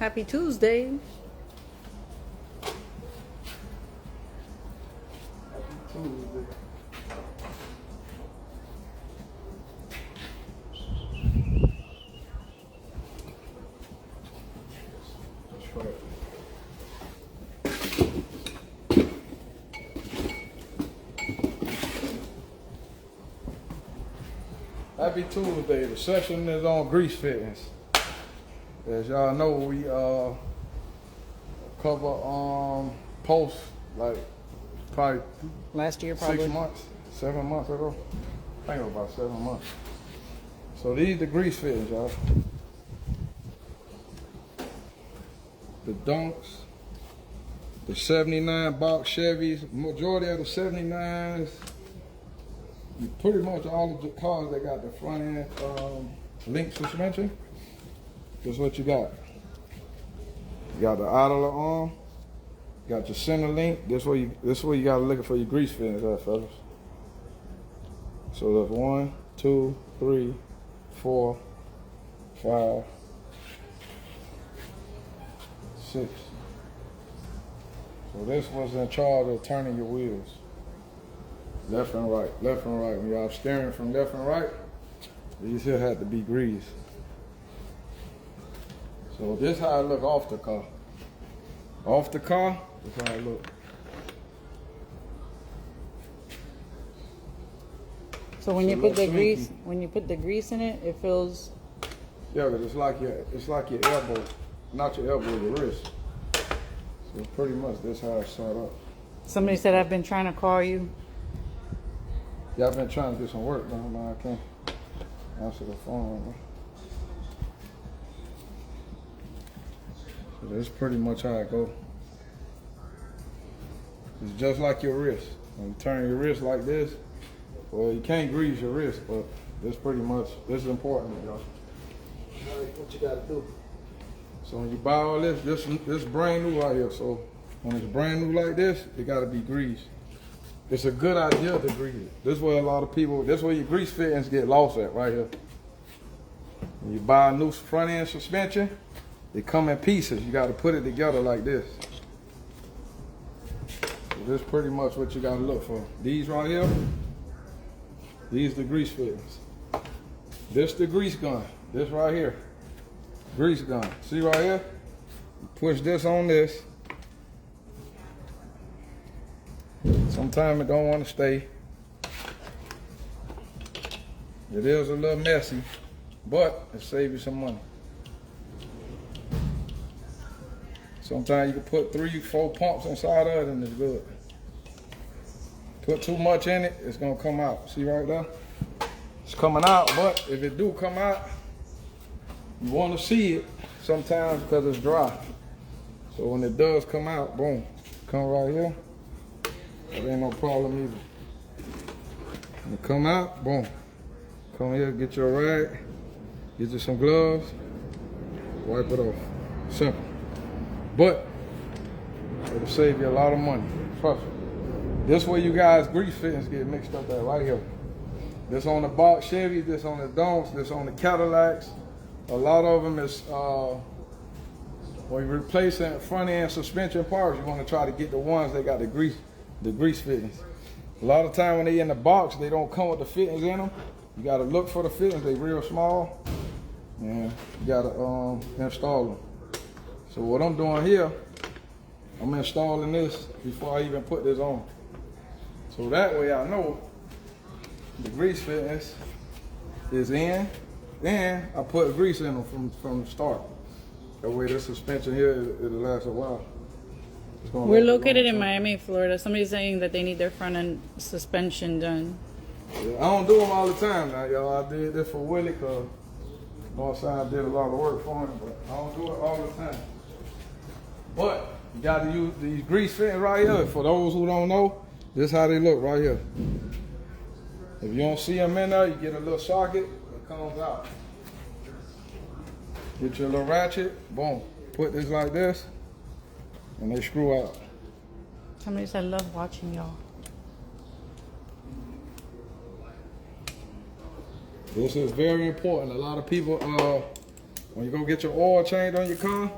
Happy Tuesday. Happy Tuesday. The session is on grease fittings. As y'all know, we cover posts like probably Last year, probably. 6 months, 7 months ago. I think it was about 7 months. So these the grease fittings, y'all. The Dunks, the 79 box Chevys, majority of the 79s. Pretty much all of the cars that got the front end link suspension. This is what you got. You got the idler arm. You got your center link. This where you gotta look for your grease fittings at, fellas. So that's 1, 2, 3, 4, 5, 6. So this was in charge of turning your wheels. Left and right, left and right. When y'all steering from left and right, these here had to be greased. So this how it look off the car. Off the car, this how it look. So when you put the grease in it, it feels. Yeah, but it's like your elbow, not your elbow, your wrist. So pretty much this how it's set up. Somebody said I've been trying to call you. Yeah, I've been trying to do some work, man. I can't answer the phone. So that's pretty much how it go. It's just like your wrist. When you turn your wrist like this, well, you can't grease your wrist, but this is important, y'all. What you gotta do. So when you buy all this brand new right here. So when it's brand new like this, it gotta be greased. It's a good idea to grease it. This is where a lot of people, this is where your grease fittings get lost at, right here. When you buy a new front end suspension, they come in pieces. You gotta put it together like this. So this is pretty much what you gotta look for. These right here, these the grease fittings. This the grease gun. This right here, grease gun. See right here? You push this on this. Sometimes it don't want to stay. It is a little messy, but it saves you some money. Sometimes you can put 3, 4 pumps inside of it and it's good. Put too much in it, it's gonna come out. See right there? It's coming out, but if it do come out, you wanna see it sometimes because it's dry. So when it does come out, boom, come right here. That ain't no problem either. When it come out, boom. Come here, get your rag, get you some gloves, wipe it off. Simple. But it'll save you a lot of money. Trust me. This way you guys grease fittings get mixed up at right here. This on the box Chevys, this on the Donks, this on the Cadillacs. A lot of them is when you're replacing front end suspension parts, you want to try to get the ones that got the grease fittings. A lot of time when they in the box, they don't come with the fittings in them. You gotta look for the fittings, they real small. And you gotta install them. So what I'm doing here, I'm installing this before I even put this on. So that way I know the grease fittings is in, and I put grease in them from the start. That way this suspension here, it'll last a while. We're located in Miami, Florida. Somebody's saying that they need their front end suspension done. Yeah, I don't do them all the time now, y'all. I did this for Willie because Northside did a lot of work for him, but I don't do it all the time. But you got to use these grease fittings right here. For those who don't know, this is how they look right here. If you don't see them in there, you get a little socket, it comes out. Get your little ratchet, boom. Put this like this, and they screw out. Somebody said, I love watching y'all. This is very important. A lot of people, when you go get your oil changed on your car,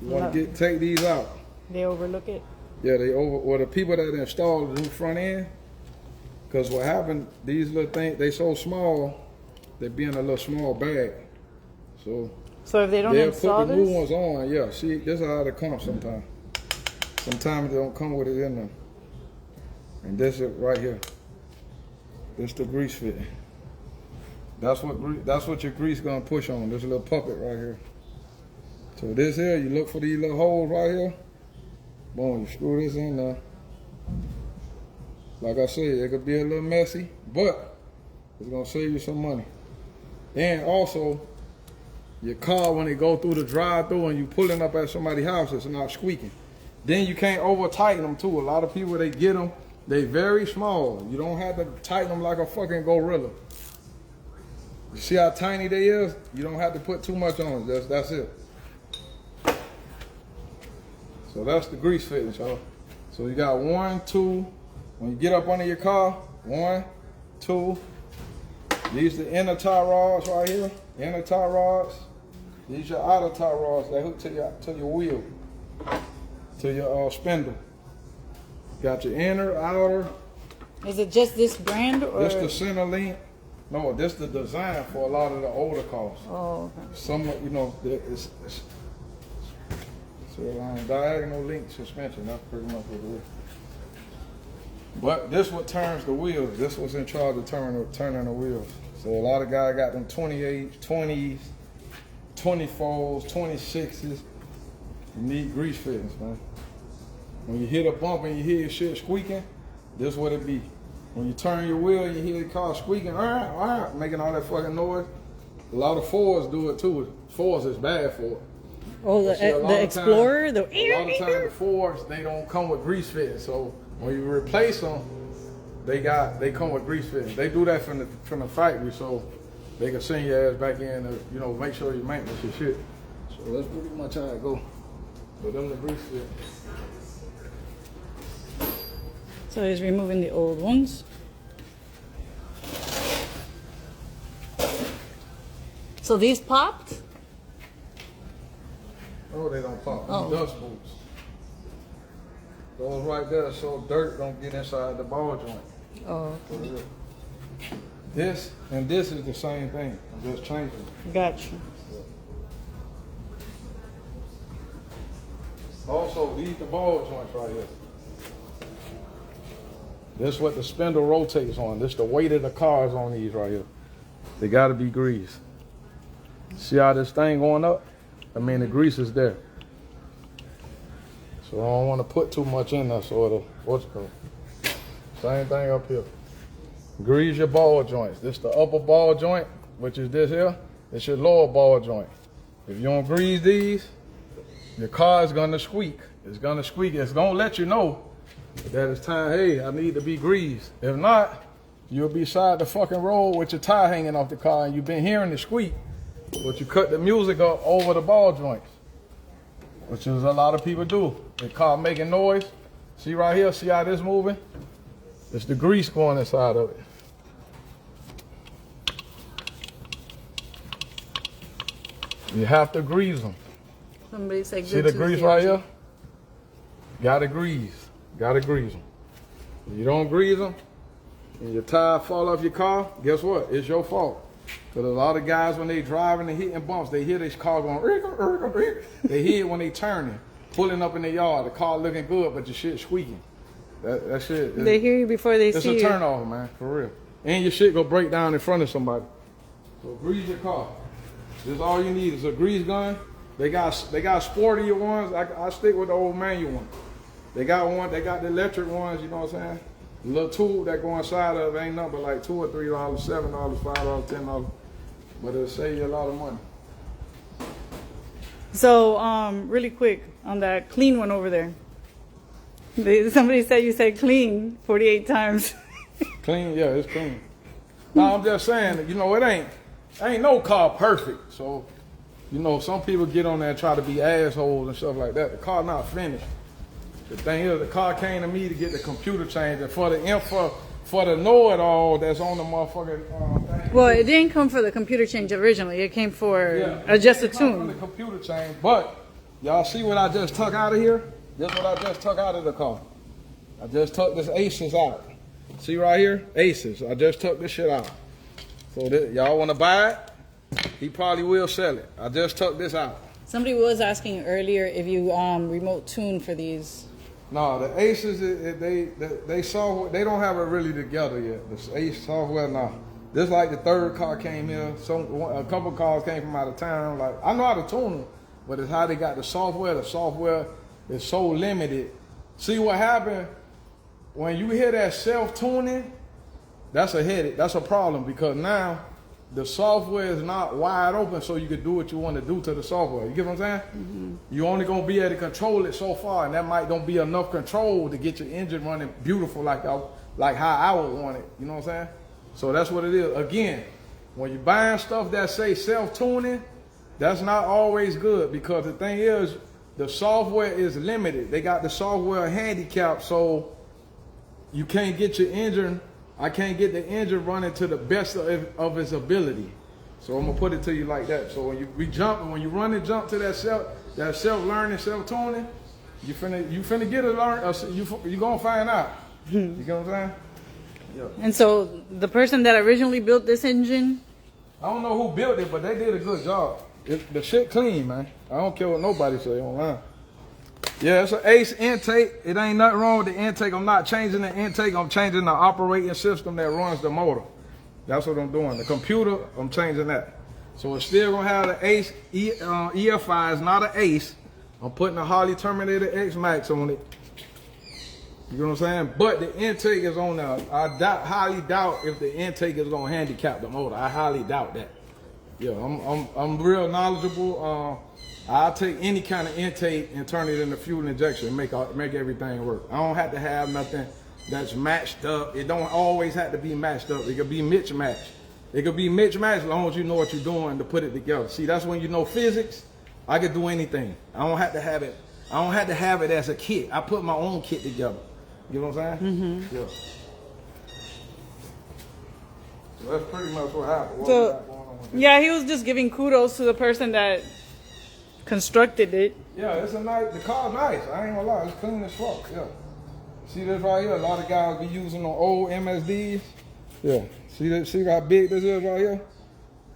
You want to take these out. They overlook it. Yeah, or the people that installed the new front end. Because what happened, these little things, they so small, they be in a little small bag. So if they don't they'll install put the new this? ones on. Yeah, see, this is how they come sometimes. Sometimes they don't come with it in them. And this is right here. This the grease fit. That's what your grease gonna push on. This little puppet right here. So this here, you look for these little holes right here. Boom, you screw this in there. Like I said, it could be a little messy, but it's gonna save you some money. And also, your car, when it go through the drive-through and you pulling up at somebody's house, it's not squeaking. Then you can't over tighten them too. A lot of people, they get them, they very small. You don't have to tighten them like a fucking gorilla. You see how tiny they is? You don't have to put too much on it. That's it. So that's the grease fitting, y'all. So you got 1, 2. When you get up under your car, 1, 2. These the inner tie rods right here. Inner tie rods. These your outer tie rods that hook to your wheel, to your spindle. Got your inner, outer. Is it just this brand or? This the center link. No, this the design for a lot of the older cars. Oh, okay. Some, you know, it's diagonal link suspension. That's pretty much what it is. But this what turns the wheels. This was in charge of turning the wheels. So a lot of guys got them 28s, 20s, 24s, 26s. You need grease fittings, man. When you hit a bump and you hear your shit squeaking, this what it be. When you turn your wheel and you hear the car squeaking, making all that fucking noise. A lot of Fords do it too. Fords is bad for it. Oh, the Explorer? A lot of times the Fords, they don't come with grease fittings. So when you replace them, they come with grease fittings. They do that from the factory so they can send your ass back in to, you know, make sure you maintenance your shit. So that's pretty much how it go. But them the grease fittings. So he's removing the old ones. So these popped? Oh, they don't pop. Oh. Dust boots. Those right there so dirt don't get inside the ball joint. Oh, okay. This and this is the same thing. I'm just changing it. Gotcha. Also, these the ball joints right here. This is what the spindle rotates on. This the weight of the cars on these right here. They gotta be greased. See how this thing going up? I mean, the grease is there. So I don't want to put too much in there so it'll, what's it called? Same thing up here. Grease your ball joints. This the upper ball joint, which is this here. It's your lower ball joint. If you don't grease these, your car is gonna squeak. It's gonna squeak. It's gonna let you know that it's time, hey, I need to be greased. If not, you'll be side the fucking road with your tire hanging off the car and you've been hearing the squeak, but you cut the music up over the ball joints, which is a lot of people do. The car making noise. See right here, see how this moving? It's the grease going inside of it. You have to grease them. Somebody say good. See the grease right here? Gotta grease. Gotta grease them. If you don't grease them and your tire fall off your car, guess what? It's your fault. Because a lot of guys, when they driving and hitting bumps, they hear this car going, they hear it when they turning, pulling up in the yard, the car looking good, but your shit squeaking. That shit. They hear you before they see you. It's a turn off, man, for real. And your shit go break down in front of somebody. So grease your car. This is all you need is a grease gun. They got sportier ones. I stick with the old manual one. They got the electric ones, you know what I'm saying? The little tube that go inside of it ain't nothing but like $2 or $3, $7, $5, $10. But it'll save you a lot of money. So, really quick on that clean one over there. Somebody said you said clean 48 times. Clean, yeah, it's clean. No, I'm just saying, you know, ain't no car perfect. So, you know, some people get on there and try to be assholes and stuff like that. The car not finished. The thing is, the car came to me to get the computer changed, and for the info, for the know-it-all that's on the motherfucking thing. Well, it didn't come for the computer change originally. It came for just a it come from tune. the computer change, but Y'all see what I just took out of here? This is what I just took out of the car. I just took this Asus out. See right here? Asus. I just took this shit out. So y'all want to buy it? He probably will sell it. I just took this out. Somebody was asking earlier if you remote tune for these. No, the Aces, they software, they don't have it really together yet. The Ace software, no. This like the third car came here. A couple cars came from out of town. Like, I know how to tune them, but it's how they got the software. The software is so limited. See what happened when you hear that self-tuning? That's a headache. That's a problem because now the software is not wide open so you can do what you want to do to the software. You get what I'm saying? Mm-hmm. You're only going to be able to control it so far, and that might don't be enough control to get your engine running beautiful like how I would want it. You know what I'm saying? So that's what it is. Again, when you're buying stuff that say self-tuning, that's not always good because the thing is, the software is limited. They got the software handicapped, so you can't get your engine. I can't get the engine running to the best of its ability. So I'm gonna put it to you like that. So when you run and jump to that self-learning, self-tuning, you finna get it learn. You gonna find out. You get what I'm saying? Yeah. And so the person that originally built this engine, I don't know who built it, but they did a good job. The shit clean, man. I don't care what nobody say online. Yeah, it's an Ace intake. It ain't nothing wrong with the intake. I'm not changing the intake. I'm changing the operating system that runs the motor. That's what I'm doing. The computer, I'm changing that. So it's still gonna have the Ace EFI. It's not an Ace. I'm putting a Harley Terminator X Max on it. You know what I'm saying? But the intake is on there. I highly doubt if the intake is gonna handicap the motor. I highly doubt that. Yeah, I'm real knowledgeable. I'll take any kind of intake and turn it into fuel injection and make everything work. I don't have to have nothing that's matched up. It don't always have to be matched up. It could be mismatched. It could be mismatched as long as you know what you're doing to put it together. See, that's when you know physics. I can do anything. I don't have to have it. I don't have to have it as a kit. I put my own kit together. You know what I'm saying? Mm-hmm. Yeah. So that's pretty much what happened. Yeah, he was just giving kudos to the person that constructed it. Yeah, it's a nice. The car's nice. I ain't gonna lie, it's clean as fuck. Yeah. See this right here? A lot of guys be using the old MSDs. Yeah. See how big this is right here?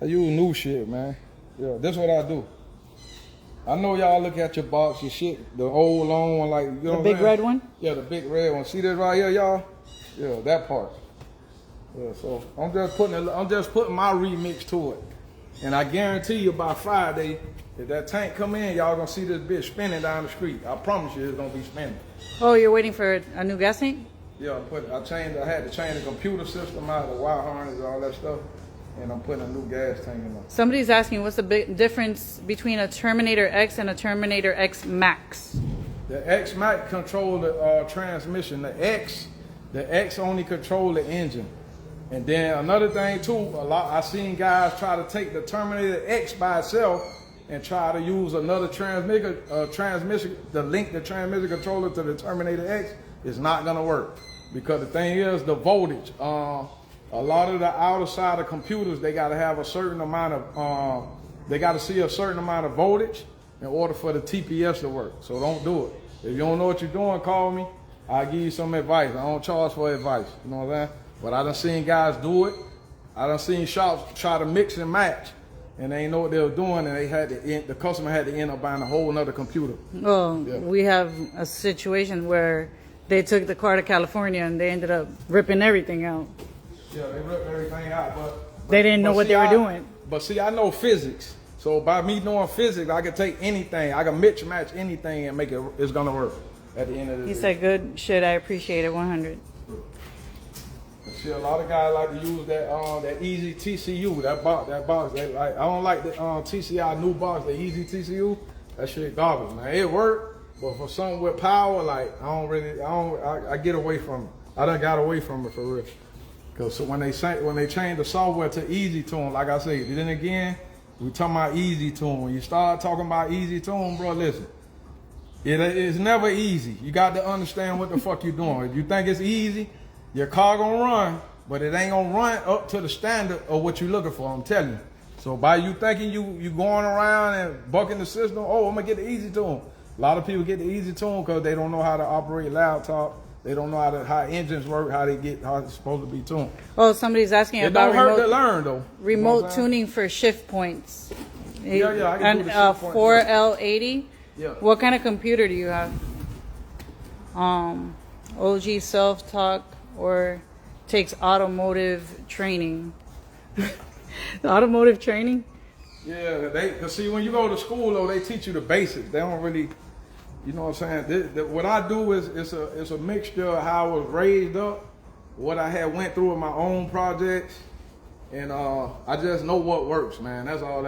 I use new shit, man. Yeah, that's what I do. I know y'all look at your box, your shit, the old long one, like you know. The big red one. Yeah, the big red one. See this right here, y'all? Yeah, that part. Yeah, so I'm just putting my remix to it, and I guarantee you by Friday, if that tank come in, y'all gonna see this bitch spinning down the street. I promise you, it's gonna be spinning. Oh, you're waiting for a new gas tank? Yeah, I had to change the computer system out, the wire harness, all that stuff, and I'm putting a new gas tank in there. Somebody's asking, what's the big difference between a Terminator X and a Terminator X Max? The X Max control the transmission. The X only control the engine. And then another thing too, I seen guys try to take the Terminator X by itself and try to use another transmission to link the transmission controller to the Terminator X. It's not gonna work because the thing is the voltage. A lot of the outer side of computers, they gotta have a certain amount of, they gotta see a certain amount of voltage in order for the TPS to work. So don't do it. If you don't know what you're doing, call me. I'll give you some advice. I don't charge for advice. You know what I'm saying? But I done seen guys do it. I done seen shops try to mix and match, and they ain't know what they were doing, and the customer had to end up buying a whole nother computer. Well, yeah. We have a situation where they took the car to California and they ended up ripping everything out. Yeah, they ripped everything out, but they didn't know what they were doing. But see, I know physics. So by me knowing physics, I can take anything. I can mix match anything and make it's gonna work at the end of the day. He said, good shit, I appreciate it, 100. See, a lot of guys like to use that Easy TCU, that box. I don't like the TCI new box, the Easy TCU. That shit garbage, man. It work, but for something with power, like I get away from it. I done got away from it for real. Cause so when they change the software to Easy Tune, like I say, then again, we talking about Easy Tune. When you start talking about Easy Tune, bro, listen, it's never easy. You got to understand what the fuck you doing. If you think it's easy, your car gonna run, but it ain't gonna run up to the standard of what you're looking for. I'm telling you. So by you thinking you going around and bucking the system, oh, I'm gonna get the easy tune. A lot of people get the easy tune because they don't know how to operate laptop. They don't know how engines work, how it's supposed to be tuned. Oh, somebody's asking It about don't hurt to learn though. remote tuning for shift points. Yeah, I can do the shift point. 4L80. Yeah. What kind of computer do you have? OG self-talk or takes automotive training? Automotive training? Yeah, cause see, when you go to school though, they teach you the basics. They don't really, you know what I'm saying? What I do is it's a mixture of how I was raised up, what I had went through with my own projects, and I just know what works, man. That's all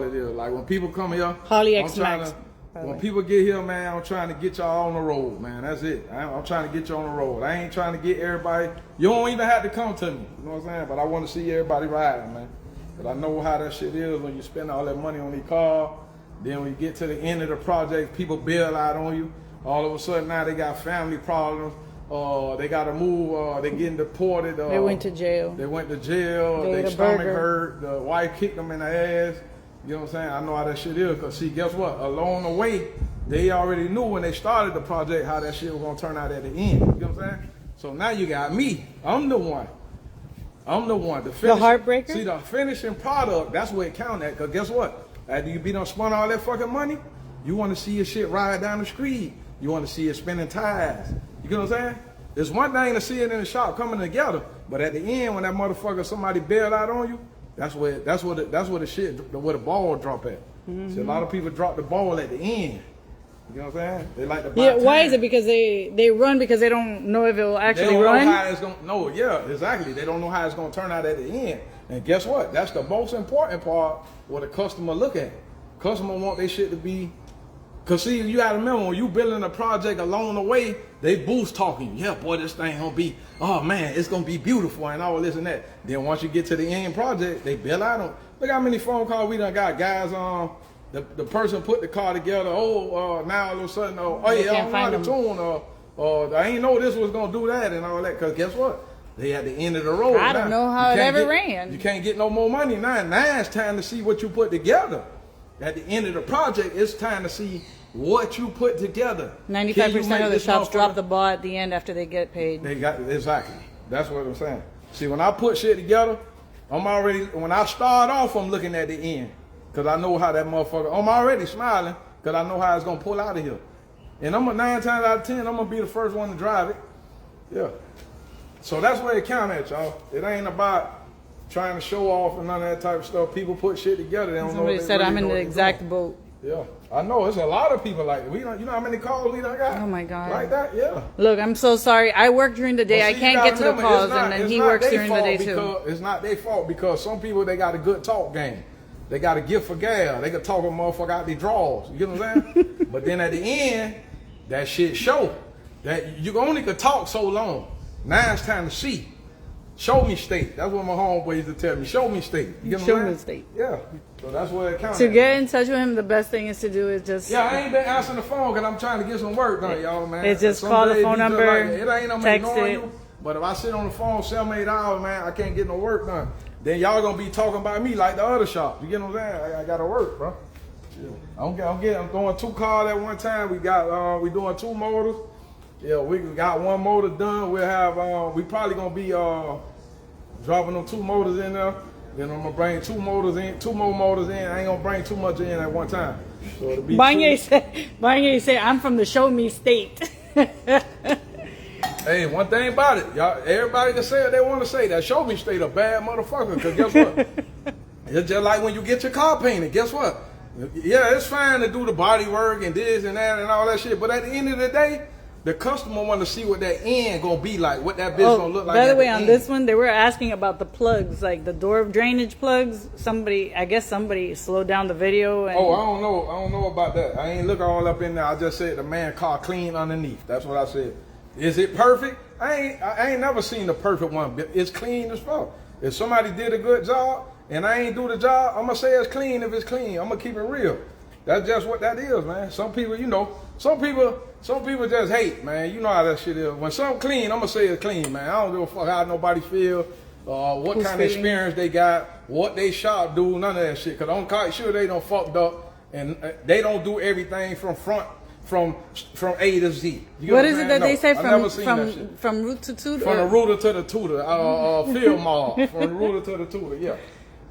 it is. Like when people come here, Poly I'm X trying Max. when people get here, man, I'm trying to get y'all on the road, man. That's it. I'm trying to get you on the road. I ain't trying to get everybody. You don't even have to come to me. You know what I'm saying? But I want to see everybody riding, man. But I know how that shit is when you spend all that money on these cars. Then when you get to the end of the project, people bail out on you. All of a sudden now they got family problems. They got to move. They getting deported. They went to jail. They went to jail. They ate Their a stomach burger. hurt. The wife kicked them in the ass. You know what I'm saying? I know how that shit is. Because see, guess what? Along the way, they already knew when they started the project how that shit was going to turn out at the end. You know what I'm saying? So now you got me. I'm the one. The heartbreaker? See, the finishing product, that's where it count at. Because guess what? After you be done spun all that fucking money, you want to see your shit ride down the street. You want to see it spinning tires. You get what I'm saying? It's one thing to see it in the shop coming together, but at the end, when that motherfucker, somebody bailed out on you, that's where the ball drop at. See, a lot of people drop the ball at the end. You know what I'm saying? They like to buy Why time. is it? Because they run because they don't know if it will They actually don't run? know how it's going to, no, yeah, exactly. They don't know how it's going to turn out at the end. And guess what? That's the most important part what the customer look at. Customer want their shit to be, because see, you got to remember, when you building a project along the way, they boost talking. Yeah, boy, this thing going to be, oh man, it's going to be beautiful and all this and that. Then once you get to the end project, they bill out on. Look how many phone calls we done got. Guys the person put the car together. Now all of a sudden, yeah, I don't know how to tune. I ain't know this was gonna do that and all that. Cause guess what? They at the end of the road. I don't know how it ever ran. You can't get no more money now. Now it's time to see what you put together. At the end of the project, it's time to see what you put together. 95% of the shops drop the ball at the end after they get paid. They got exactly. That's what I'm saying. See, when I put shit together, when I start off, I'm looking at the end. Because I know how that motherfucker, I'm already smiling because I know how it's going to pull out of here. And 9 times out of 10, I'm going to be the first one to drive it. Yeah. So that's where it count at, y'all. It ain't about trying to show off and none of that type of stuff. People put shit together. They don't Somebody know said really I'm in the exact boat. Yeah. I know. There's a lot of people like that. You know how many calls we done got? Oh my God. Like that? Yeah. Look, I'm so sorry. I work during the day. Well, I see, can't get to the calls, and then he works during the day too. It's not their fault because some people, they got a good talk game. They got a gift for gal. They can talk a motherfucker out their drawers. You get what I'm saying? But then at the end, that shit show. That you only could talk so long. Now it's time to see. Show me state. That's what my homeboy used to tell me. Show me state. You get what Show I'm saying? me state. Yeah. So that's where it counts. To get in touch with him, the best thing is to do is just... Yeah, I ain't been answering the phone because I'm trying to get some work done, y'all, man. It's just Some call the days phone be just number, like, it ain't no text ignoring it. you. But if I sit on the phone 7-8 hours, man, I can't get no work done. Then y'all gonna be talking about me like the other shop. You get what I'm saying? I gotta work, bro. Yeah. I'm throwing 2 cars at one time. We doing 2 motors. Yeah, we got 1 motor done. We'll have we probably gonna be dropping them 2 motors in there. Then I'm gonna bring 2 more motors in. I ain't gonna bring too much in at one time. So it'll be Banye said, I'm from the show me state. Hey, one thing about it, y'all, everybody can say what they want to say. That show me state a bad motherfucker. Because guess what? It's just like when you get your car painted. Guess what? Yeah, it's fine to do the body work and this and that and all that shit. But at the end of the day, the customer want to see what that end gonna be like, what that bitch gonna look like. By the way, on this one, they were asking about the plugs, like the door drainage plugs. I guess somebody slowed down the video. And I don't know about that. I ain't look all up in there. I just said the man car clean underneath. That's what I said. Is it perfect? I ain't never seen the perfect one. It's clean as fuck. If somebody did a good job and I ain't do the job, I'm gonna say it's clean if it's clean. I'm gonna keep it real. That's just what that is, man. Some people, some people just hate, man. You know how that shit is. When something clean, I'm gonna say it's clean, man. I don't give a fuck how nobody feel, what kind of experience they got. what they shop do, none of that shit. Cause I'm quite sure they done fucked up and they don't do everything from A to Z. You get What I'm is it saying? that No, they say I never seen that shit. from root to toot? From the rooter to the tutor, field mall. From the rooter to the tutor, yeah.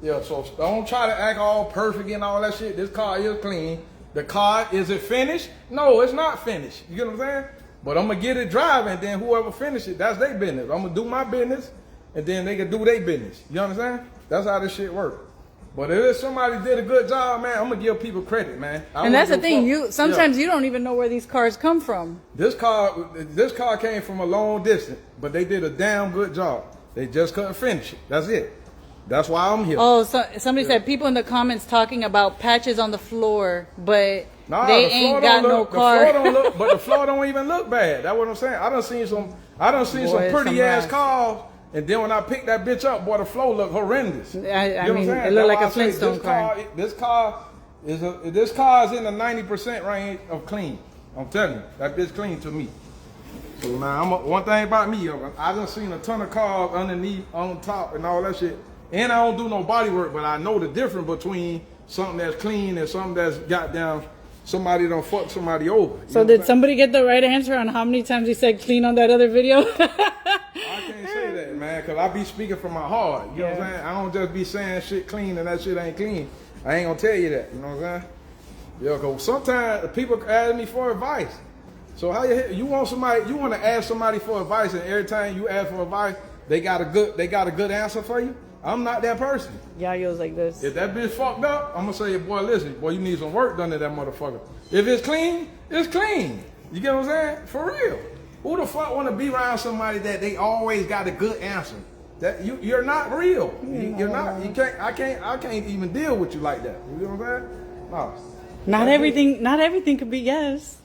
Yeah, so don't try to act all perfect and all that shit. This car is clean. The car, is it finished? No, it's not finished. You get what I'm saying? But I'm going to get it driving, then whoever finish it, that's their business. I'm going to do my business, and then they can do their business. You understand? That's how this shit works. But if somebody did a good job, man, I'm going to give people credit, man. And that's the thing. You sometimes you don't even know where these cars come from. This car came from a long distance, but they did a damn good job. They just couldn't finish it. That's it. That's why I'm here. Oh, so somebody said people in the comments talking about patches on the floor, but Nah, they the ain't floor got don't no look, car. The floor don't look, but the floor don't even look bad. That's what I'm saying. I done seen some Boy, pretty ass some cars, and then when I picked that bitch up, boy, the floor looked horrendous. I You know what I'm mean, saying? it looked like a That's why I say Flintstone car. This car is in the 90% range of clean. I'm telling you, that bitch clean to me. So now, one thing about me, I done seen a ton of cars underneath, on top, and all that shit. And I don't do no body work, but I know the difference between something that's clean and something that's goddamn somebody done fuck somebody over. So did somebody get the right answer on how many times he said clean on that other video? I can't say that, man, because I be speaking from my heart. You know what I'm saying? I don't just be saying shit clean and that shit ain't clean. I ain't gonna tell you that. You know what I'm saying? Yeah, because sometimes people ask me for advice. So how you want to ask somebody for advice, and every time you ask for advice, they got a good answer for you? I'm not that person. Yayo's like this. If that bitch fucked up, I'm gonna say, boy, listen, boy, you need some work done to that motherfucker. If it's clean, it's clean. You get what I'm saying? For real. Who the fuck want to be around somebody that they always got a good answer? That you're not real. You're not. You can't. I can't even deal with you like that. You know what I'm saying? No. Not everything could be yes.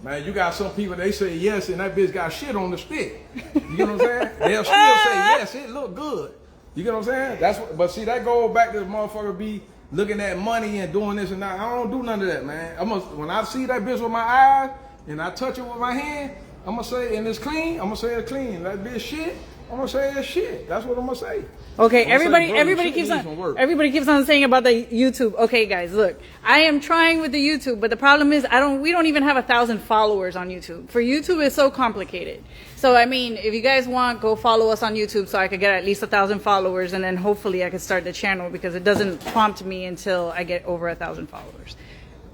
Man, you got some people, they say yes, and that bitch got shit on the stick. You get what I'm saying? They'll still say yes, it look good. You get what I'm saying? But see, that goes back to this motherfucker be looking at money and doing this and that. I don't do none of that, man. When I see that bitch with my eyes and I touch it with my hand, I'm gonna say, and it's clean, I'm gonna say it's clean. That bitch shit, I'm gonna say it's shit. That's what I'm gonna say. Okay, everybody keeps on saying about the YouTube. Okay, guys, look, I am trying with the YouTube, but the problem is we don't even have 1,000 followers on YouTube. For YouTube, it's so complicated. So I mean, if you guys want, go follow us on YouTube so I could get at least 1,000 followers, and then hopefully I could start the channel because it doesn't prompt me until I get over 1,000 followers.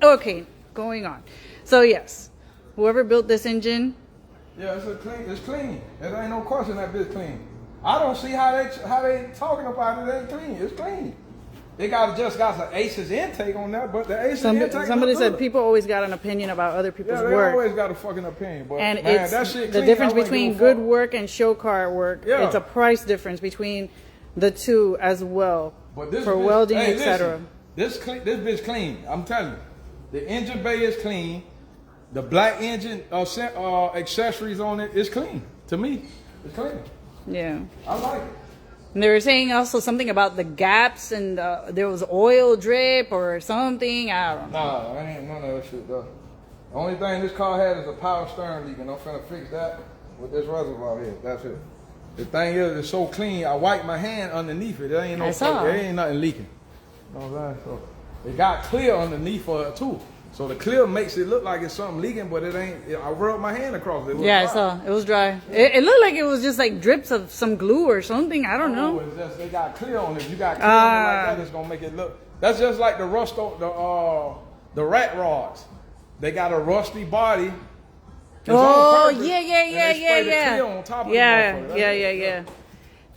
Okay, going on. So yes, whoever built this engine. Yeah, it's clean. There ain't no question that bitch clean. I don't see how they talking about it ain't clean. It's clean. They just got some Aces intake on that, but the Aces intake. Somebody said people always got an opinion about other people's work. Yeah, they always got a fucking opinion. But and man, it's that shit the clean, difference between good work and show car work. Yeah. It's a price difference between the two as well. But this for bitch, welding, etc. This bitch clean. I'm telling you, the engine bay is clean. The black engine accessories on it is clean. To me, it's clean. Yeah. I like it. And they were saying also something about the gaps and there was oil drip or something. I don't know. Nah, I ain't none of that shit though. The only thing this car had is a power steering leak, and I'm finna fix that with this reservoir here. That's it. The thing is, it's so clean. I wiped my hand underneath it. There ain't there ain't nothing leaking. You know what I'm saying? So it got clear underneath for it too. So the clear makes it look like it's something leaking, but it ain't. I rubbed my hand across it. Yeah, I saw. It was dry. It looked like it was just like drips of some glue or something. I don't know. It's just, they got clear on it. You got clear on it like that, it's gonna make it look. That's just like the the rat rods. They got a rusty body. Oh yeah.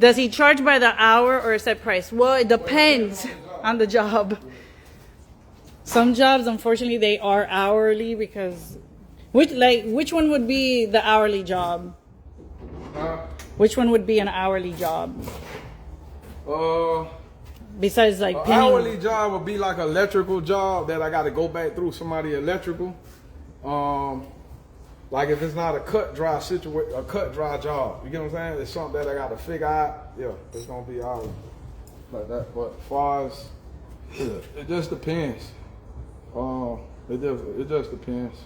Does he charge by the hour or a set price? Well, it depends on the job. Some jobs, unfortunately, they are hourly because which one would be the hourly job? Which one would be an hourly job? Besides like an hourly job would be like an electrical job that I got to go back through somebody electrical. Like if it's not a cut dry job, you get what I'm saying? It's something that I got to figure out. Yeah, it's gonna be hourly like that. But as far as it just depends. It just depends.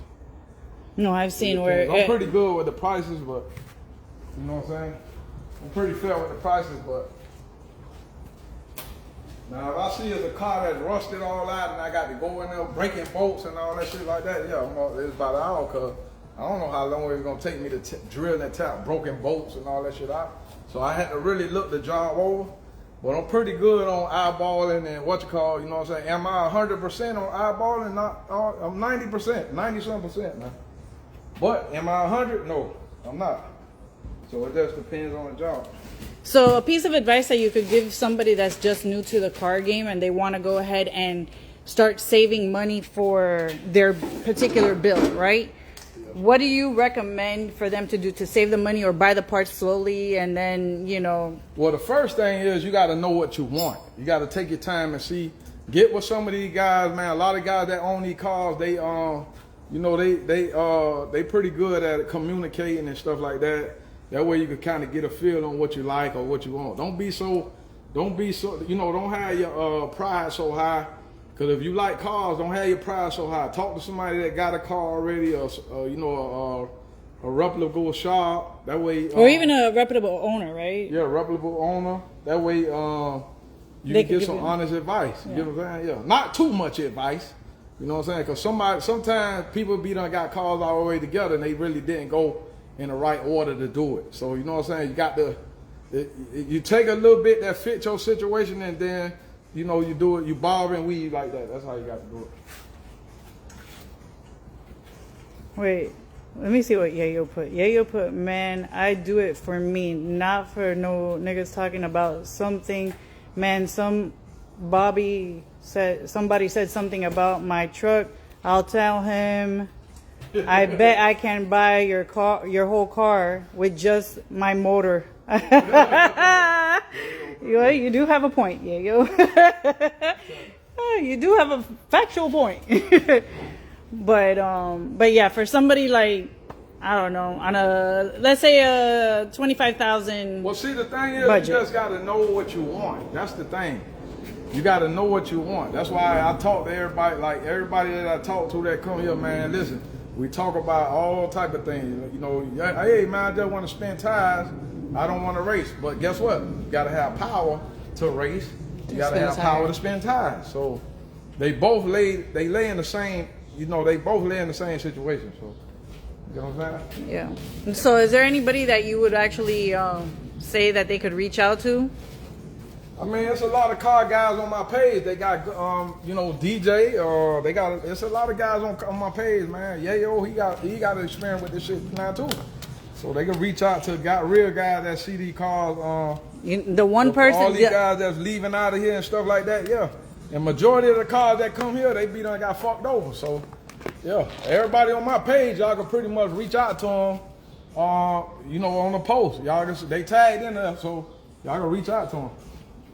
No, I've seen where I'm pretty good with the prices, but you know what I'm saying? I'm pretty fair with the prices, but Now, if I see it's a car that's rusted all out and I got to go in there breaking bolts and all that shit like that, yeah, it's about an hour, because I don't know how long it's going to take me to drill and tap broken bolts and all that shit out. So I had to really look the job over. But I'm pretty good on eyeballing and you know what I'm saying? Am I 100% on eyeballing? Not, I'm 90%, 90-some%, man. But am I 100? No, I'm not. So it just depends on the job. So a piece of advice that you could give somebody that's just new to the car game and they want to go ahead and start saving money for their particular build, right? What do you recommend for them to do to save the money or buy the parts slowly and then, you know? Well, the first thing is you got to know what you want. You got to take your time and get with some of these guys, man. A lot of guys that own these cars, they pretty good at communicating and stuff like that. That way you can kind of get a feel on what you like or what you want. Don't have your pride so high. Because if you like cars, don't have your pride so high. Talk to somebody that got a car already, or a reputable shop. That way, or even a reputable owner, right? Yeah, a reputable owner. That way, you can get some honest advice. Yeah. You know what I'm saying? Yeah, not too much advice. You know what I'm saying? Because sometimes people done got cars all the way together and they really didn't go in the right order to do it. So you know what I'm saying? You got you take a little bit that fit your situation and then. You know, you do it, you bob and weave like that. That's how you got to do it. Wait, let me see what Yayo put. Yayo put, man, I do it for me, not for no niggas talking about something. Man, somebody said something about my truck. I'll tell him, I bet I can buy your whole car with just my motor. You do have a point, Yayo. You do have a factual point. but yeah, for somebody like, I don't know, on let's say a 25,000. Well, see, the thing is, budget. You just got to know what you want. That's the thing. You got to know what you want. That's why I talk to everybody. Like everybody that I talk to that come here, man. Listen, we talk about all type of things. You know, hey man, I just want to spend tires. I don't want to race, but guess what? You got to have power to race. You got to have power to spin tires. So they both lay in the same. You know, they both lay in the same situation. So you know what I'm saying? Yeah. So is there anybody that you would actually say that they could reach out to? I mean, it's a lot of car guys on my page. They got, DJ, or it's a lot of guys on my page, man. Yayo, he got experience with this shit now too. So they can reach out to real guys that see these cars. All these guys that's leaving out of here and stuff like that, yeah. And majority of the cars that come here, they done got fucked over. So, yeah, everybody on my page, y'all can pretty much reach out to them, on the post. They tagged in there, so y'all can reach out to them.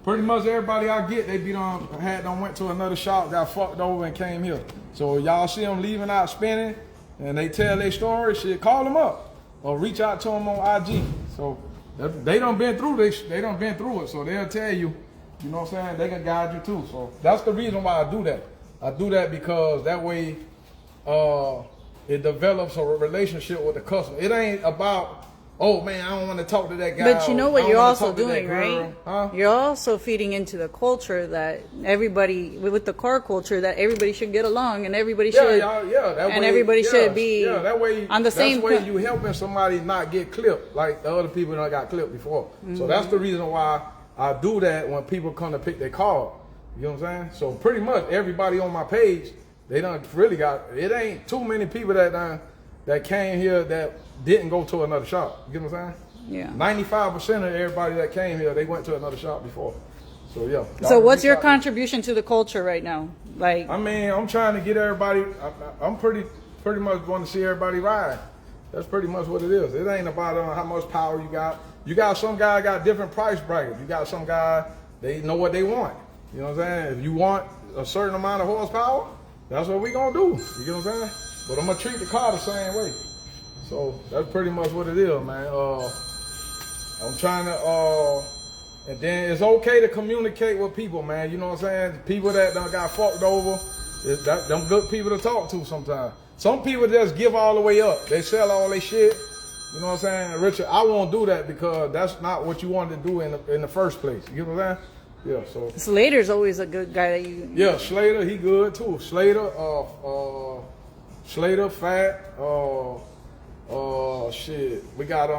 Pretty much everybody I get, they went to another shop, got fucked over and came here. So y'all see them leaving out spinning and they tell their story, shit, call them up or reach out to them on IG. So they done been through this, they done been through it. So they'll tell you, you know what I'm saying, they can guide you too. So that's the reason why I do that. I do that because that way it develops a relationship with the customer. It ain't about, oh man, I don't want to talk to that guy. But you know what you're also doing, right? Huh? You're also feeding into the culture that everybody, with the car culture, that everybody should get along and everybody should, everybody should be that way, on the same. That's way you helping somebody not get clipped like the other people that got clipped before. Mm-hmm. So that's the reason why I do that when people come to pick their car. You know what I'm saying? So pretty much everybody on my page, they done really got. It ain't too many people that came here that didn't go to another shop. You know what I'm saying? Yeah. 95% of everybody that came here, they went to another shop before. So yeah. So what's your contribution to the culture right now? Like, I mean, I'm trying to get everybody. I'm pretty much want to see everybody ride. That's pretty much what it is. It ain't about how much power you got. You got some guy got different price brackets. You got some guy, they know what they want. You know what I'm saying? If you want a certain amount of horsepower, that's what we gonna do. You know what I'm saying? But I'm gonna treat the car the same way. So that's pretty much what it is, man. I'm trying to, and then it's okay to communicate with people, man. You know what I'm saying? People that done got fucked over, them good people to talk to sometimes. Some people just give all the way up. They sell all their shit. You know what I'm saying? Richard, I won't do that because that's not what you wanted to do in the first place. You know what I'm saying? Yeah, so Slater's always a good guy that you. yeah, Slater, he good too. Slater, Slater, Fat, shit. We got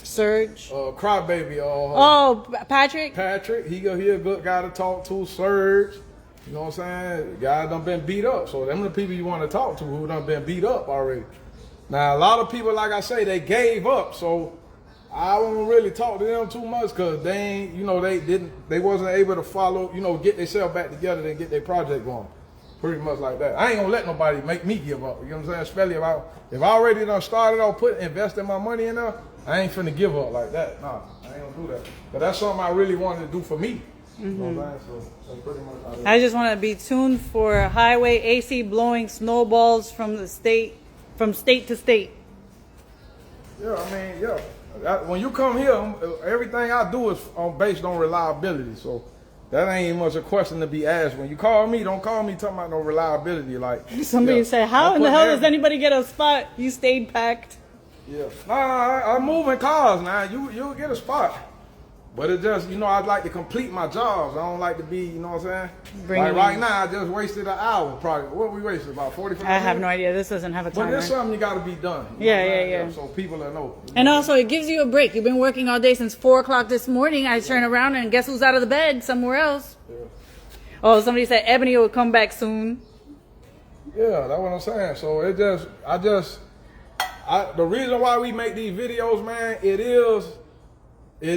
Surge. Crybaby, Oh, Patrick. Patrick, he a good guy to talk to. Surge, you know what I'm saying? The guy done been beat up, so them the people you want to talk to who done been beat up already. Now a lot of people, like I say, they gave up, so I won't really talk to them too much because they ain't, you know, they wasn't able to follow, you know, get themselves back together and get their project going. Pretty much like that. I ain't gonna let nobody make me give up. You know what I'm saying? Especially if I already done started off investing my money in there, I ain't finna give up like that. Nah, I ain't gonna do that. But that's something I really wanted to do for me. You know what I'm saying? So that's pretty much how it is. I just want to be tuned for highway AC blowing snowballs from state to state. Yeah, I mean, yeah. When you come here, everything I do is based on reliability. So that ain't even much a question to be asked. When you call me, don't call me talking about no reliability. Like Somebody said, how in the hell does anybody get a spot? You stayed packed. Yeah. Nah, I'm moving cars now. You'll get a spot. But it just, you know, I'd like to complete my jobs. I don't like to be, you know what I'm saying? Like right now, I just wasted an hour probably. What we wasted? About 45 minutes? I have no idea. This doesn't have a timer. But there's something you got to be done. Yeah. So people will know. And also, it gives you a break. You've been working all day since 4 o'clock this morning. I turn around and guess who's out of the bed? Somewhere else. Yeah. Oh, somebody said Ebony will come back soon. Yeah, that's what I'm saying. So the reason why we make these videos, man, it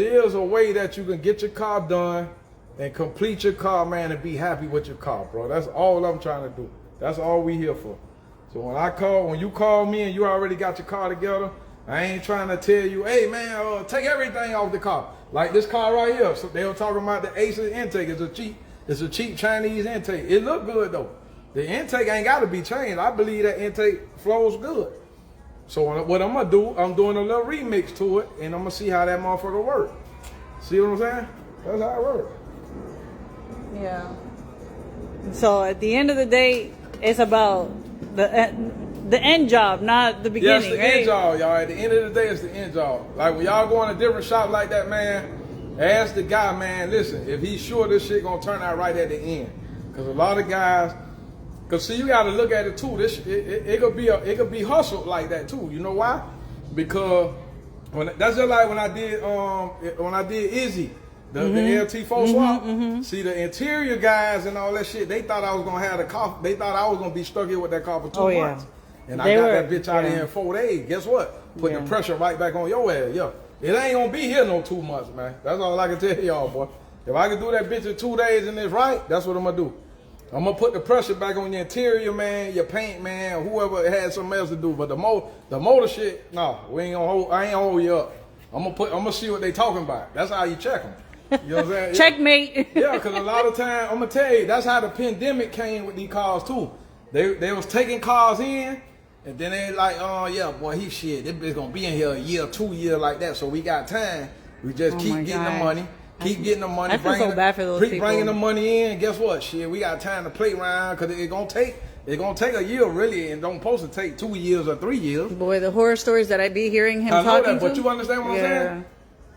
is a way that you can get your car done and complete your car, man, and be happy with your car, bro. That's all I'm trying to do. That's all we here for. So when you call me and you already got your car together, I ain't trying to tell you, hey, man, take everything off the car. Like this car right here. So they were talking about the Acer intake. It's a cheap Chinese intake. It look good though. The intake ain't got to be changed. I believe that intake flows good. So what I'm gonna do, I'm doing a little remix to it, and I'm gonna see how that motherfucker work. See what I'm saying? That's how it works. Yeah. So at the end of the day, it's about the end job, not the beginning. Yeah, it's the right? end job, y'all. At the end of the day, it's the end job. Like when y'all go in a different shop like that, man, ask the guy, man, listen, if he's sure this shit gonna turn out right at the end. Because a lot of guys, because see, you got to look at it too. It could be hustled like that too. You know why? Because that's just like when I did Izzy, the LT4 swap. See, the interior guys and all that shit, they thought I was gonna have the car. They thought I was gonna be stuck here with that car for 2 months. And I got that bitch out of here in 4 days. Guess what? Putting the pressure right back on your ass. Yeah, it ain't gonna be here no 2 months, man. That's all I can tell y'all, boy. If I can do that bitch in 2 days and it's right, that's what I'm gonna do. I'm gonna put the pressure back on your interior, man, your paint, man, whoever had something else to do. But the motor shit, no, I ain't gonna hold you up. I'm gonna see what they talking about. That's how you check them. You know what I'm saying? Checkmate. Yeah, because a lot of time, I'm gonna tell you, that's how the pandemic came with these cars too. They was taking cars in, and then they like, oh yeah, boy, he shit. This bitch gonna be in here a year, 2 years like that. So we got time. We just keep getting the money. Keep getting the money. I feel so bad for those people. Bringing the money in. Guess what? Shit, we got time to play around because it's gonna take a year really, and don't supposed to take 2 years or 3 years. Boy, the horror stories that I be hearing him talking but you understand what I'm saying?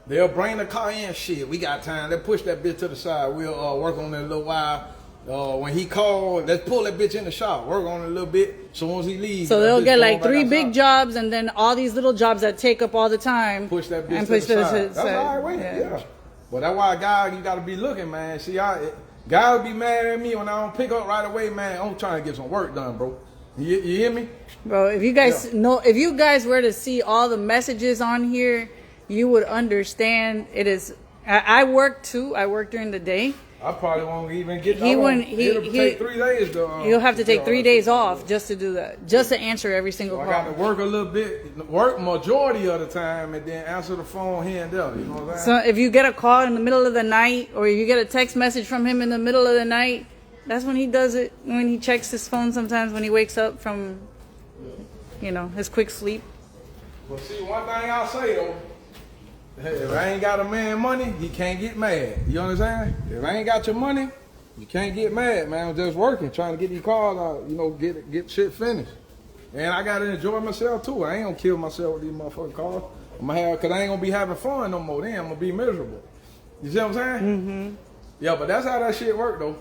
They'll bring the car in. Shit, we got time. They'll push that bitch to the side. We'll work on it a little while. When he called, let's pull that bitch in the shop. Work on it a little bit. So once he leaves, so they'll get like 3 big jobs and then all these little jobs that take up all the time. Push that bitch to the side. That's all right. Wait, yeah. But that's why a guy, you gotta be looking, man. See, guys be mad at me when I don't pick up right away, man. I'm trying to get some work done, bro. You hear me? Bro, if you guys know, if you guys were to see all the messages on here, you would understand it is. I work too. I work during the day. I probably won't even get. It'll take 3 days. You'll have to take 3 days off just to do that, just to answer every single call. I got to work a little bit, work majority of the time, and then answer the phone here and there. You know what I'm saying? So if you get a call in the middle of the night, or you get a text message from him in the middle of the night, that's when he does it. When he checks his phone, sometimes when he wakes up from, his quick sleep. Well, see, one thing I'll say though. Hey, if I ain't got a man money, he can't get mad. You understand? If I ain't got your money, you can't get mad, man. I'm just working, trying to get these cars out, get shit finished. And I gotta enjoy myself too. I ain't gonna kill myself with these motherfucking cars. Cause I ain't gonna be having fun no more. Then I'm gonna be miserable. You see what I'm saying? Yeah, but that's how that shit work though.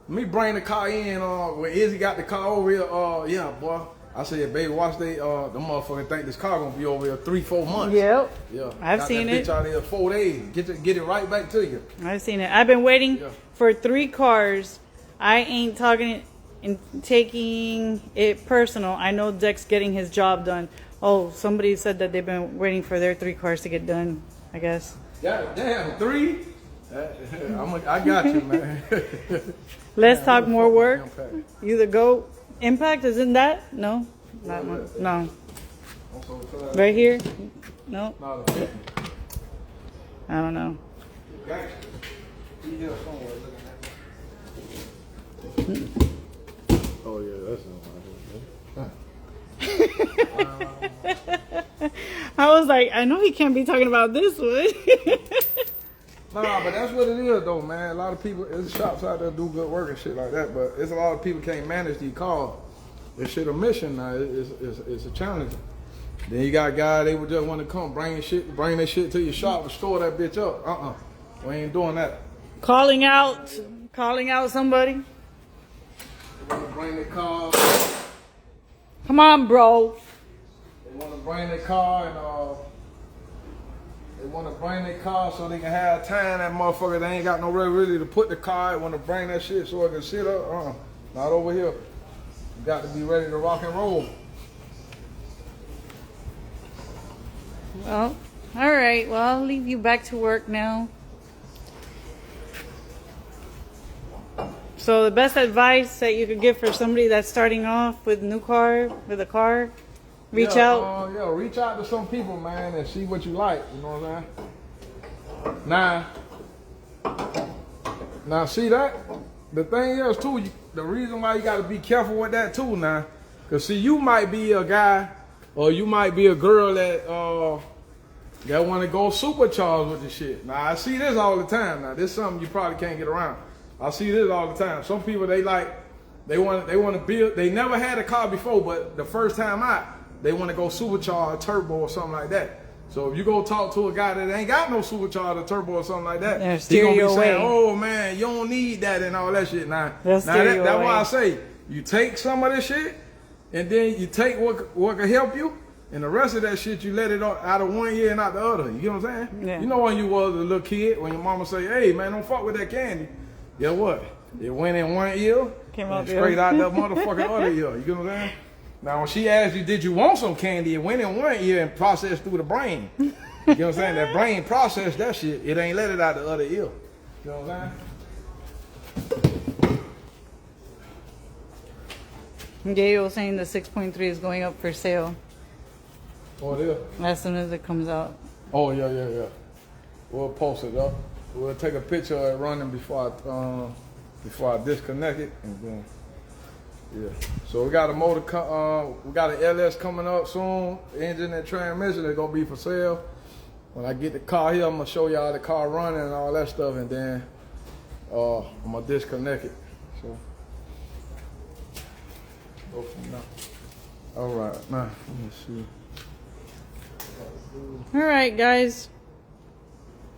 Me bring the car in, when Izzy got the car over here, yeah, boy. I said, baby, watch the motherfucker think this car gonna be over here 3-4 months. Yep. Yeah. I've got seen that it. bitch out here 4 days. Get it right back to you. I've seen it. I've been waiting Yeah. for 3 cars. I ain't talking and taking it personal. I know Dex getting his job done. Oh, somebody said that they've been waiting for their 3 cars to get done, I guess. Yeah, damn, 3? I got you, man. Let's talk more work. You the GOAT. Impact, isn't that? No? Not one. No. Right here? No? I don't know. Oh yeah, that's I was like, I know he can't be talking about this one. Nah, but that's what it is though, man. A lot of people, there's shops out there do good work and shit like that, but it's a lot of people can't manage these cars. This shit a mission now. It's a challenge. Then you got guys, they would just want to come bring their shit to your shop and store that bitch up. We ain't doing that. calling out somebody. They want to bring their car. Come on, bro. They want to bring their car and they want to bring their car so they can have time. That motherfucker, they ain't got no really to put the car. They want to bring that shit so it can sit up. Not over here. You got to be ready to rock and roll. Well, all right. Well, I'll leave you back to work now. So the best advice that you could give for somebody that's starting off with a car, reach out. Yeah, reach out to some people, man, and see what you like. You know what I'm saying? Now see that? The thing is too, the reason why you got to be careful with that too now, cause see, you might be a guy or you might be a girl that want to go supercharged with the shit. Now I see this all the time. Now this is something you probably can't get around. I see this all the time. Some people they want to build. They never had a car before, but the first time out, they want to go supercharged, turbo, or something like that. So if you go talk to a guy that ain't got no supercharged or turbo or something like that, he gonna be saying, "Oh man, you don't need that and all that shit." Now that's why I say you take some of this shit, and then you take what can help you, and the rest of that shit you let it out of one ear and out the other. You get what I'm saying? Yeah. You know when you was a little kid, when your mama say, "Hey man, don't fuck with that candy." Guess what? It went in one ear and straight out the motherfucking other ear. You get what I'm saying? Now, when she asked you, did you want some candy? It went in one ear and processed through the brain. You know what I'm saying? That brain processed that shit. It ain't let it out the other ear. You know what I'm saying? Gail was saying the 6.3 is going up for sale Oh, it is? as soon as it comes out. Oh, yeah. We'll post it up. We'll take a picture of it running before I disconnect it. And then, yeah. So we got a we got an LS coming up soon. Engine and transmission is gonna be for sale. When I get the car here, I'm gonna show y'all the car running and all that stuff, and then I'm gonna disconnect it. So go from now. All right, now let me see. All right, guys.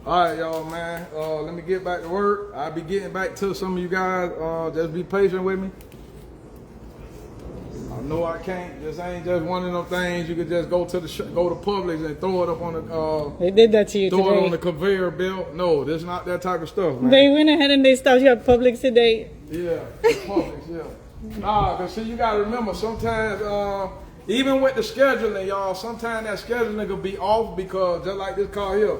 All right, y'all, man. Let me get back to work. I'll be getting back to some of you guys. Just be patient with me. I know I can't. This ain't just one of them things you could just go to Publix and throw it up on the. They did that to you throw today. it on the conveyor belt. No, this not that type of stuff, man. They went ahead and they stopped you at Publix today. Yeah, Publix, yeah. Nah, cause see, you gotta remember sometimes. Even with the scheduling, y'all, sometimes that scheduling could be off because just like this car here.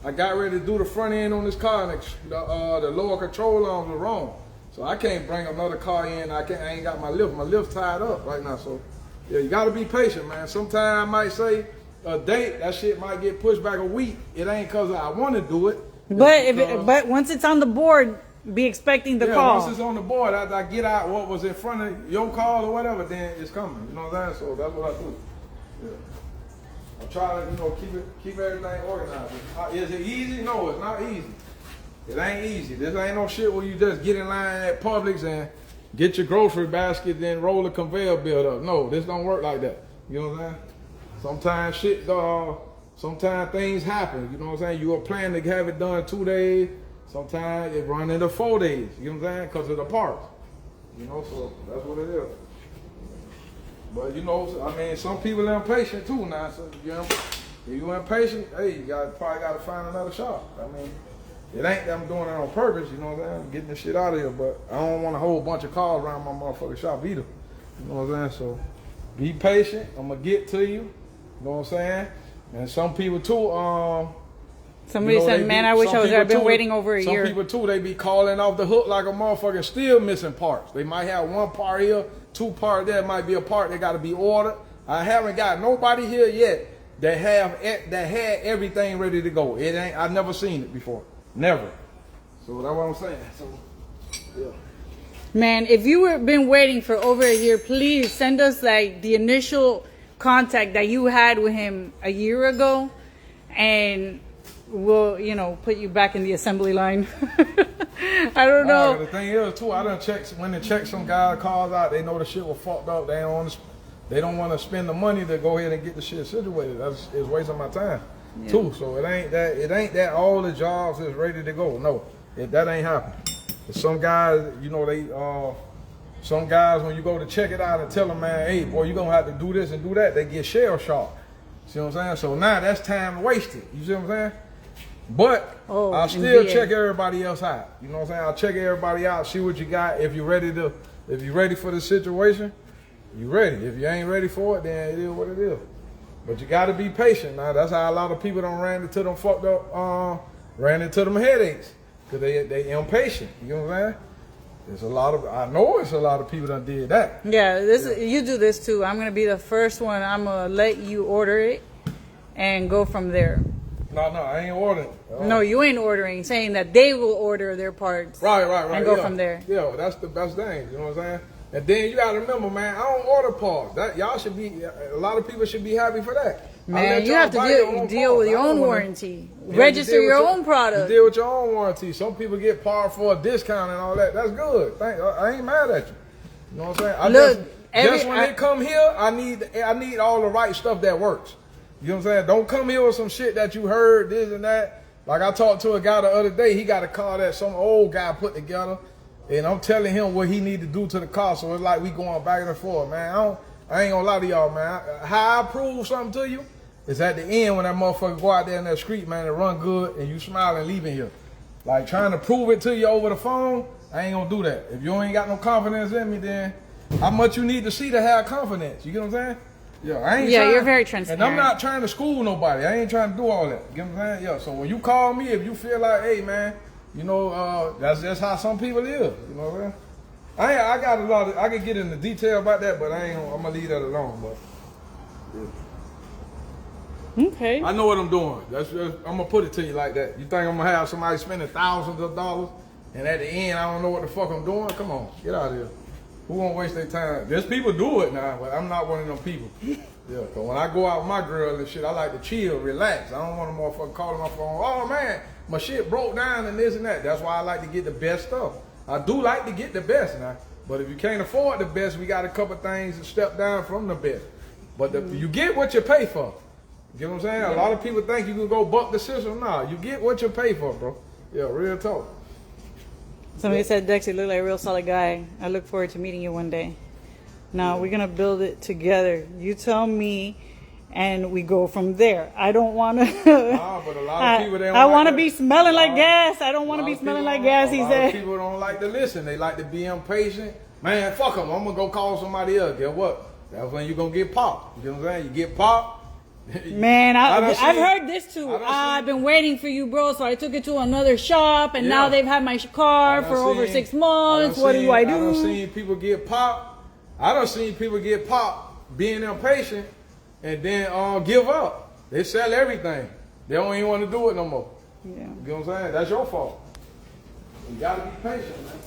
I got ready to do the front end on this car and the lower control arms were wrong. So I can't bring another car in. I ain't got my lift. My lift's tied up right now. So yeah, you gotta be patient, man. Sometimes I might say a date, that shit might get pushed back a week. It ain't cause I want to do it. But once it's on the board, be expecting the call. Once it's on the board, I get out what was in front of your call or whatever, then it's coming. You know what I'm saying? So that's what I do. Yeah. I try to, keep everything organized. Is it easy? No, it's not easy. It ain't easy. This ain't no shit where you just get in line at Publix and get your grocery basket, then roll the conveyor belt up. No, this don't work like that. You know what I'm saying? Sometimes things happen. You know what I'm saying? You were planning to have it done 2 days. Sometimes it run into 4 days. You know what I'm saying? Because of the parts. You know, so that's what it is. But you know, I mean, some people are impatient too now. So you know, if you impatient, hey, you probably got to find another shop. I mean, it ain't that I'm doing it on purpose. You know what I'm saying? I'm getting this shit out of here, but I don't want a whole bunch of cars around my motherfucking shop either. You know what I'm saying? So be patient. I'm gonna get to you. You know what I'm saying? And some people too. Somebody said, man, I wish I was there. I've been waiting over a year. Some people too, they be calling off the hook like a motherfucker, still missing parts. They might have one part here, 2 parts there. Might be a part that got to be ordered. I haven't got nobody here yet that had everything ready to go. It ain't. I've never seen it before. Never. So that's what I'm saying. So yeah. Man, if you have been waiting for over a year, please send us like the initial contact that you had with him a year ago, and we'll, you know, put you back in the assembly line. I don't know. The thing is too, I done checked when they check some guys' cars out. They know the shit was fucked up. They don't want to spend the money to go ahead and get the shit situated. It's wasting my time too. So it ain't that all the jobs is ready to go. No, that ain't happening. Some guys, you know, some guys when you go to check it out and tell them, man, hey boy, you gonna have to do this and do that, they get shell shocked. See what I'm saying? So now that's time wasted. You see what I'm saying? But I'll still check everybody else out. You know what I'm saying? I'll check everybody out, see what you got. If you're ready for the situation, you ready. If you ain't ready for it, then it is what it is. But you gotta be patient. Now that's how a lot of people done ran into them fucked up, ran into them headaches. Cause they impatient. You know what I'm saying? I know it's a lot of people done did that. Yeah, you do this too. I'm gonna be the first one. I'm gonna let you order it and go from there. No, I ain't ordering. No, you ain't ordering. Saying that they will order their parts. Right. And go from there. Yeah, that's the best thing. You know what I'm saying? And then you gotta remember, man, I don't order parts. Y'all should be. A lot of people should be happy for that. Man, you have to deal with your own warranty. Register your own product. You deal with your own warranty. Some people get parts for a discount and all that. That's good. I ain't mad at you. You know what I'm saying? Just when they come here, I need all the right stuff that works. You know what I'm saying? Don't come here with some shit that you heard, this and that. Like I talked to a guy the other day, he got a car that some old guy put together, and I'm telling him what he need to do to the car, so it's like we going back and forth, man. I ain't gonna lie to y'all, man. How I prove something to you is at the end when that motherfucker go out there in that street, man, and run good, and you smile and leaving here. Like trying to prove it to you over the phone, I ain't gonna do that. If you ain't got no confidence in me, then how much you need to see to have confidence? You get what I'm saying? Yeah, you're very transparent. And I'm not trying to school nobody. I ain't trying to do all that. You know what I'm saying? Yeah, so when you call me, if you feel like, hey, man, you know, that's just how some people live. You know what I'm saying? I got a lot of, I can get into detail about that, but I'm going to leave that alone. But yeah. Okay. I know what I'm doing. I'm going to put it to you like that. You think I'm going to have somebody spending thousands of dollars, and at the end, I don't know what the fuck I'm doing? Come on, get out of here. Who won't waste their time? There's people do it now, but I'm not one of them people. Yeah, because when I go out with my girl and shit, I like to chill, relax. I don't want a motherfucker calling my phone, oh man, my shit broke down and this and that. That's why I like to get the best stuff. I do like to get the best now, but if you can't afford the best, we got a couple things to step down from the best. But you get what you pay for. You know what I'm saying? Yeah. A lot of people think you can go buck the system. Nah, you get what you pay for, bro. Yeah, real talk. Somebody said, Dex, you look like a real solid guy. I look forward to meeting you one day. Now, we're going to build it together. You tell me, and we go from there. I don't want to... Nah, but a lot of people, they don't I want to be smelling like gas. I don't want to be smelling like gas, he said. A lot of people don't like to listen. They like to be impatient. Man, fuck them. I'm going to go call somebody else. Guess what? That's when you're going to get popped. You know what I'm saying? You get popped. Man, I've heard this too. I've been waiting for you, bro, so I took it to another shop, and now they've had my car for over 6 months. What do I do? I done seen people get popped. I done seen people get popped being impatient and then give up. They sell everything. They don't even want to do it no more. Yeah. You know what I'm saying? That's your fault. You gotta be patient, man.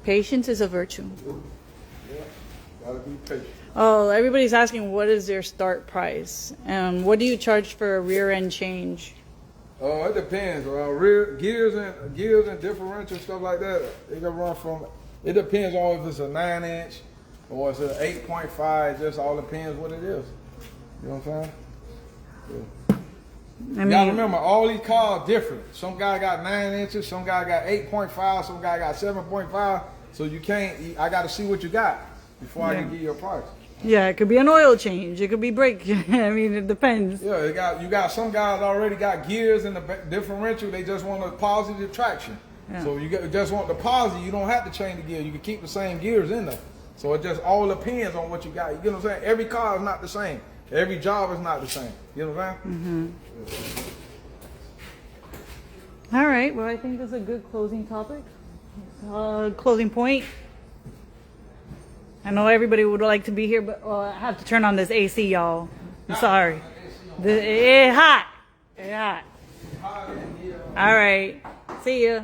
Patience is a virtue. Yeah, gotta be patient. Oh, everybody's asking what is their start price? What do you charge for a rear end change? Oh, it depends. Rear gears and differential stuff like that. It can run from. It depends on if it's a 9-inch or it's an 8.5. It just all depends what it is. You know what I'm saying? I You gotta mean, remember, all these cars different. Some guy got 9 inches, some guy got 8.5, some guy got 7.5. So you can't. I got to see what you got before I can give you a price. yeah, it could be an oil change. It could be brake. I mean, it depends. Yeah, you got some guys already got gears in the differential. They just want a positive traction. Yeah. So you just want the positive. You don't have to change the gear. You can keep the same gears in there. So it just all depends on what you got. You get what I'm saying? Every car is not the same. Every job is not the same. You know what I'm saying? All right. Well, I think that's a good closing topic. Closing point. I know everybody would like to be here, but I have to turn on this AC, y'all. I'm sorry. It's hot. It's hot. All right. See ya.